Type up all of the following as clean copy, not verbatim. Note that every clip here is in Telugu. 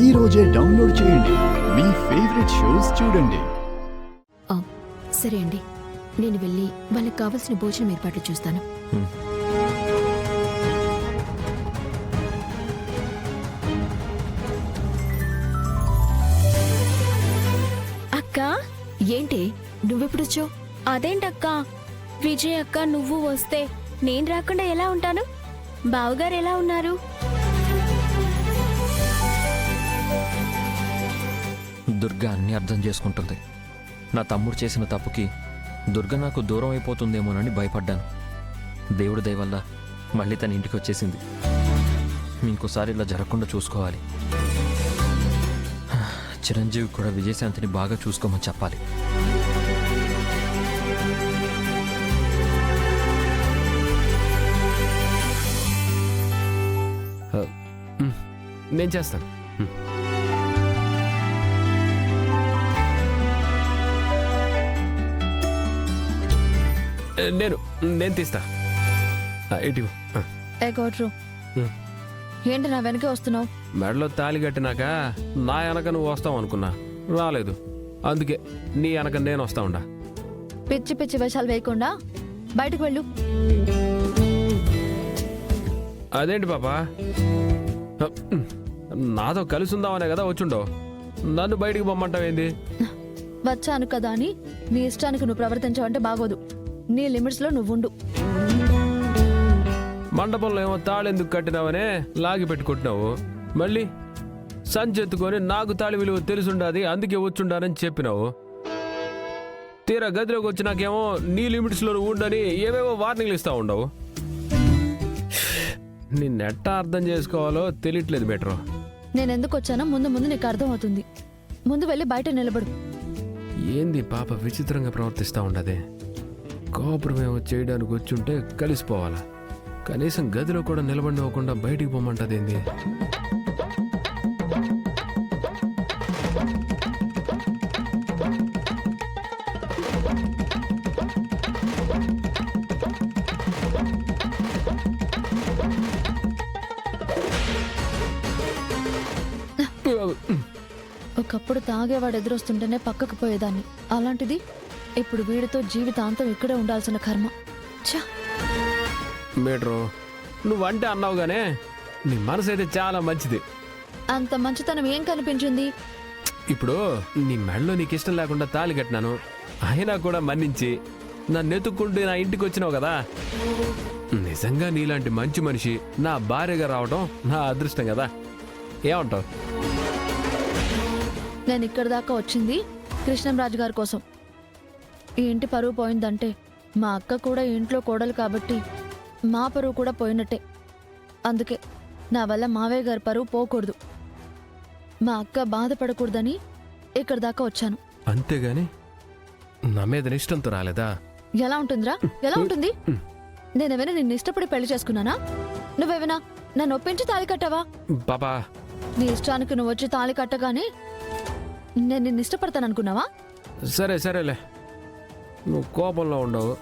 ఈ రోజే డౌన్లోడ్ చేయండి. మీ ఫేవరెట్ షోస్ చూడండి. సరే అండి, నేను వెళ్ళి వాళ్ళకి కావాల్సిన భోజనం ఏర్పాట్లు చూస్తాను. అక్క, ఏంటి నువ్వెప్పుడొచ్చావు? అదేంటక్క, విజయ్ అక్క నువ్వు వస్తే నేను రాకుండా ఎలా ఉంటాను? బావగారు ఎలా ఉన్నారు? దుర్గా అన్ని అర్థం చేసుకుంటుంది. నా తమ్ముడు చేసిన తప్పుకి దుర్గ నాకు దూరం అయిపోతుందేమోనని భయపడ్డాను. దేవుడి దయ వల్ల మళ్ళీ తన ఇంటికి వచ్చేసింది. ఇంకోసారి ఇలా జరగకుండా చూసుకోవాలి. చిరంజీవి కూడా విజయశాంతిని బాగా చూసుకోమని చెప్పాలి. నేను చేస్తాను. నేను తీస్తా. ఇటు ఏంటి నా వెనకే వస్తున్నావు? మెడలో తాళి కట్టినాక నా వెనక నువ్వు వస్తావు అనుకున్నా, రాలేదు. అందుకే నీ వెనక నేను వస్తా ఉండా. పిచ్చి పిచ్చి వేషాలు వేయకుండా బయటకు వెళ్ళు. అదేంటి పాపా, నాతో కలిసి ఉందామనే కదా వచ్చుండో, నన్ను బయటికి పొమ్మంటావేంది? వచ్చాను కదా అని నీ ఇష్టానికి నువ్వు ప్రవర్తించావంటే బాగోదు. నీ లిమిట్స్ లో నువ్వుండు. మండపంలో ఏమో తాళెందుకు కట్టినావనే లాగి పెట్టుకుంటున్నావు. మళ్ళీ సంచెత్తుకొని నాకు తాళి విలువ తెలుసుండాది, అందుకే వచ్చుండానని చెప్పినావు. తీరా గదిలోకి వచ్చినాకేమో నీ లిమిట్స్లో నువ్వు ఉండని ఏవేవో వార్నింగ్లు ఇస్తా ఉండవు. నిన్నెట్టా అర్థం చేసుకోవాలో తెలియట్లేదు బెటరు. నేను ఎందుకు వచ్చానో ముందు ముందు నీకు అర్థమవుతుంది. ముందు వెళ్ళి బయట నిలబడు. ఏంది పాప విచిత్రంగా ప్రవర్తిస్తూ ఉండదే. కోపరమేమో చేయడానికి వచ్చుంటే కలిసిపోవాలా, కనీసం గదిలో కూడా నిలబడివ్వకుండా బయటికి పోమంటదేంది? ఒకప్పుడు తాగేవాడు ఎదురొస్తుంటేనే పక్కకు పోయేదాన్ని. అలాంటిది ఇప్పుడు వీడితో జీవితాంతం ఇక్కడే ఉండాల్సిన కర్మ. ఛా! మీటరు నువ్వంటే అన్నావుగానే, నీ మనసు అయితే చాలా మంచిది. అంత మంచితనం ఏం కనిపించింది? ఇప్పుడు నీ మెడలో నీకు ఇష్టం లేకుండా తాళి కట్టినాను, అయినా కూడా మన్నించి నన్ను ఎత్తుక్కుంటూ నా ఇంటికి వచ్చినావు కదా. నిజంగా నీలాంటి మంచి మనిషి నా భార్యగా రావడం నా అదృష్టం కదా. ఏమంటావు? నేను ఇక్కడి దాకా వచ్చింది కృష్ణంరాజు గారి కోసం. ఈ ఇంటి పరువు పోయిందంటే మా అక్క కూడా ఈ ఇంట్లో కోడలు కాబట్టి మా పరువు కూడా పోయినట్టే. అందుకే నా వల్ల మావయ్య గారి పరువు పోకూడదు, మా అక్క బాధపడకూడదని ఇక్కడి దాకా వచ్చాను. అంతేగాని నా మీద ఇష్టంతో రాలేదా? ఎలా ఉంటుందిరా, ఎలా ఉంటుంది? నేనేమైనా నిన్ను ఇష్టపడి పెళ్లి చేసుకున్నానా? నువ్వేమైనా నన్ను ఒప్పించి తాళి కట్టావా? పాపా, నీ ఇష్టానికి నువ్వు వచ్చి తాళి కట్టగానే నేను నిన్ను ఇష్టపడతాననుకున్నావా? సరే సరేలే, నువ్వు కోపంలో ఉండవు.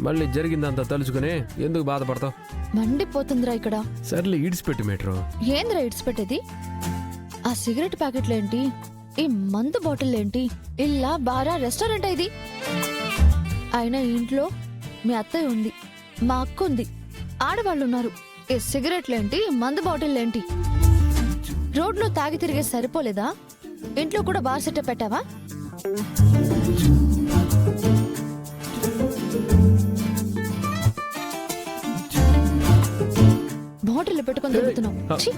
మళ్ళీ జరిగిందంతా తలుచుకుని ఎందుకు బాధపడతావు? మండిపోతుందిరా ఇక్కడ. సర్లే ఈడ్చిపెట్టి మీటరు. ఏందిరా ఇడ్చిపెట్టేది? ఆ సిగరెట్ ప్యాకెట్లేంటి, ఈ మందు బాటిల్ ఏంటి, ఇల్లా బారా రెస్టారెంట్ ఇది? అయినా ఈ ఇంట్లో మీ అత్తయ్య ఉంది, మా అక్క ఉంది, ఆడవాళ్ళున్నారు. ఈ సిగరెట్లేంటి, మందు బాటిల్ ఏంటి? రోడ్లో తాగి తిరిగే సరిపోలేదా? ఇంట్లో కూడా బార్ సెట్ పెట్టావా? బాటిల్ పెట్టుకొని తిరుగుతున్నావు. ఛీ!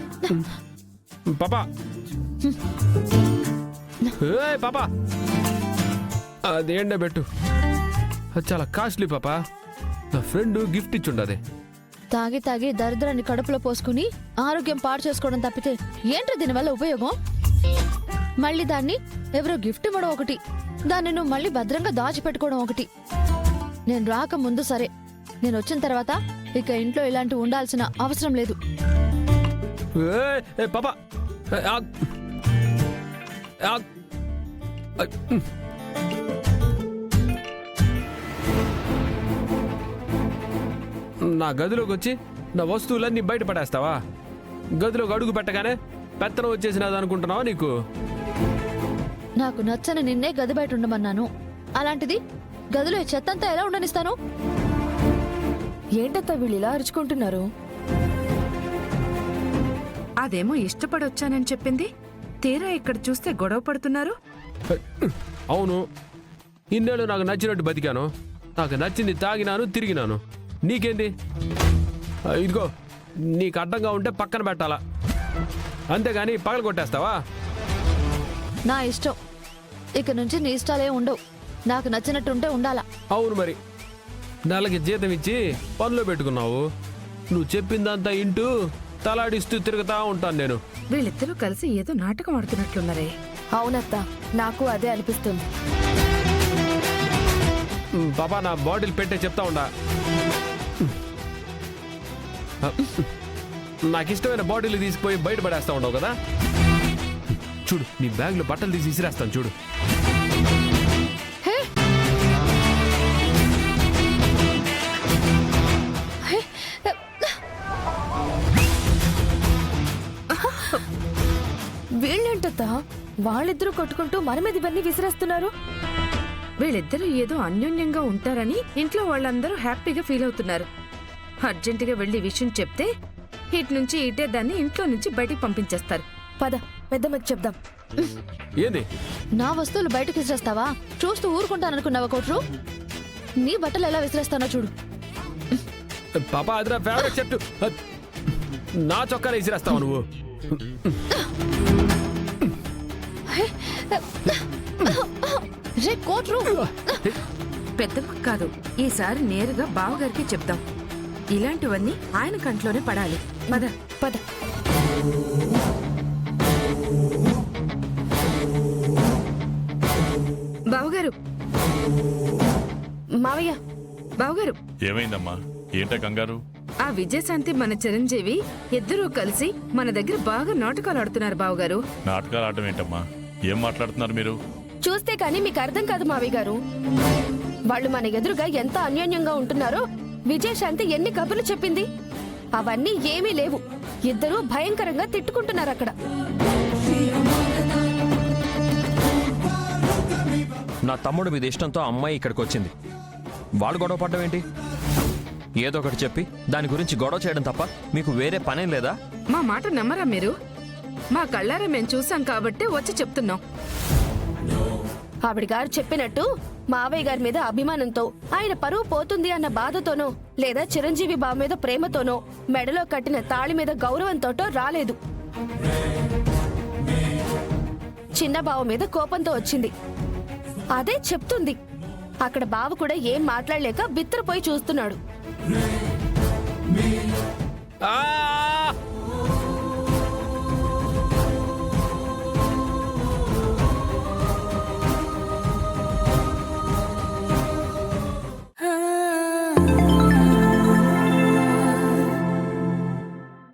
పాపా, పాపా, అదేండే పెట్టు. అది చాలా కాస్ట్లీ పాపా. నా ఫ్రెండ్ గిఫ్ట్ ఇచ్చుండదే. తాగి తాగి దరిద్రాన్ని కడుపులో పోసుకుని ఆరోగ్యం పాడు చేసుకోవడం తప్పితే ఏంట్రా దీనివల్ల ఉపయోగం? మళ్ళీ దాన్ని ఎవరో గిఫ్ట్ ఇవ్వడం ఒకటి, దాన్ని నువ్వు మళ్ళీ భద్రంగా దాచిపెట్టుకోవడం ఒకటి. నేను రాకముందు సరే, నేను వచ్చిన తర్వాత ఇక ఇంట్లో ఇలాంటివి ఉండాల్సిన అవసరం లేదు. పాపా, నా గదిలోకి వచ్చి నా వస్తువులన్నీ బయట పడేస్తావా? గదిలోకి అడుగు పెట్టగానే పెత్తనం వచ్చేసినది అనుకుంటున్నావా నీకు? నాకు నచ్చని నిన్నే గది బయట ఉండమన్నాను. అలాంటిది గదిలో ఈ చెత్తంతా ఎలా ఉండనిస్తాను? ఏంటత్తా వీళ్ళు ఇలా అరుచుకుంటున్నారు? అదేమో ఇష్టపడొచ్చానని చెప్పింది, తీరా ఇక్కడ చూస్తే గొడవ పడుతున్నారు. అవును, ఇన్నేళ్ళు నాకు నచ్చినట్టు బతికాను, నాకు నచ్చింది తాగినాను, తిరిగినాను. నీకేంది? ఇదిగో, నీకు అడ్డంగా ఉంటే పక్కన పెట్టాలా, అంతేగాని పగల కొట్టేస్తావా? నా ఇష్టం. ఇక నుంచి నీ ఇష్టాలే ఉండవు. నాకు నచ్చినట్టుంటే ఉండాలా. అవును మరి, నెలకి జీతం ఇచ్చి పనిలో పెట్టుకున్నావు. నువ్వు చెప్పిందంతా ఇంటూ తలాడిస్తూ తిరుగుతా ఉంటాను నేను. వీళ్ళిద్దరూ కలిసి ఏదో నాటకం ఆడుతున్నట్లున్నారే. అవునత్తా, నాకు అదే అనిపిస్తుంది. పాపా, నా బాటిల్ పెట్టే చెప్తా ఉండా. నాకు ఇష్టమైన బాటిల్ తీసుకుపోయి బయట పడేస్తా ఉండవు కదా. చూడు, నీ బ్యాగ్లో బట్టలు తీసి ఇసిరేస్తాను చూడు. వీళ్ళేంటత్తా వాళ్ళిద్దరూ కొట్టుకుంటూ మన మీద ఇవన్నీ విసిరేస్తున్నారు? వీళ్ళిద్దరూ ఏదో అన్యోన్యంగా ఉంటారని ఇంట్లో వాళ్ళందరూ హ్యాపీగా ఫీల్ అవుతున్నారు. అర్జెంటుగా వెళ్లి విషయం చెప్తే ఇటు నుంచి ఇటే దాన్ని ఇంట్లో నుంచి బయటికి పంపించేస్తారు. పద, పెద్దమ్మకి చెప్దాం. ఏంది? నా వస్తువులు బయటకు విసిరేస్తావా? చూస్తూ ఊరుకుంటాననుకున్నావా కోట్రు? నీ బట్టలు ఎలా విసిరేస్తానో చూడు. పాపా, అది నా ఫేవరెట్ షర్టు. నా చొక్కానే ఇసిరేస్తావు నువ్వు. రే కోట్రు, పెద్దమ్మ కాదు, ఈసారి నేరుగా బావగారికి చెప్దాం. ఇలాంటివన్నీ ఆయన కంట్లోనే పడాలి. పద పద. బావగారు, మావయ్య, బావగారు, ఏమైందమ్మా? ఏంట కంగారు? ఆ విజయశాంతి మన చిరంజీవి ఇద్దరూ కలిసి మన దగ్గర బాగా నాటకాలు ఆడుతున్నారు బావగారు. నాటకాలు ఆడటం ఏంటమ్మా? ఏం మాట్లాడుతున్నారు మీరు? చూస్తే కానీ మీకు అర్థం కాదు మావయ్య గారు. వాళ్ళు మన ఎదురుగా ఎంత అన్యోన్యంగా ఉంటున్నారో విజయశాంతి ఎన్ని కబుర్లు చెప్పింది. అవన్నీ ఏమీ లేవు. ఇద్దరూ భయంకరంగా తిట్టుకుంటున్నారు అక్కడ. నా తమ్ముడు మీద ఇష్టంతో ఆ అమ్మాయి ఇక్కడికి వచ్చింది. వాడు గొడవ పడ్డం ఏంటి? ఏదో ఒకటి చెప్పి దాని గురించి గొడవ చేయడం తప్ప మీకు వేరే పనేం లేదా? మా మాట నమ్మరా మీరు? మా కళ్ళారా మేము చూసాం కాబట్టి వచ్చి చెప్తున్నాం. ఆవిడ గారు చెప్పినట్టు మావయ్య గారి మీద అభిమానంతో, ఆయన పరువు పోతుంది అన్న బాధతోనో, లేదా చిరంజీవి బావ మీద ప్రేమతోనో, మెడలో కట్టిన తాళి మీద గౌరవంతోటో రాలేదు. చిన్న బావ మీద కోపంతో వచ్చింది. అదే చెప్తుంది. అక్కడ బావ కూడా ఏం మాట్లాడలేక బిత్తరపోయి చూస్తున్నాడు. ఆ!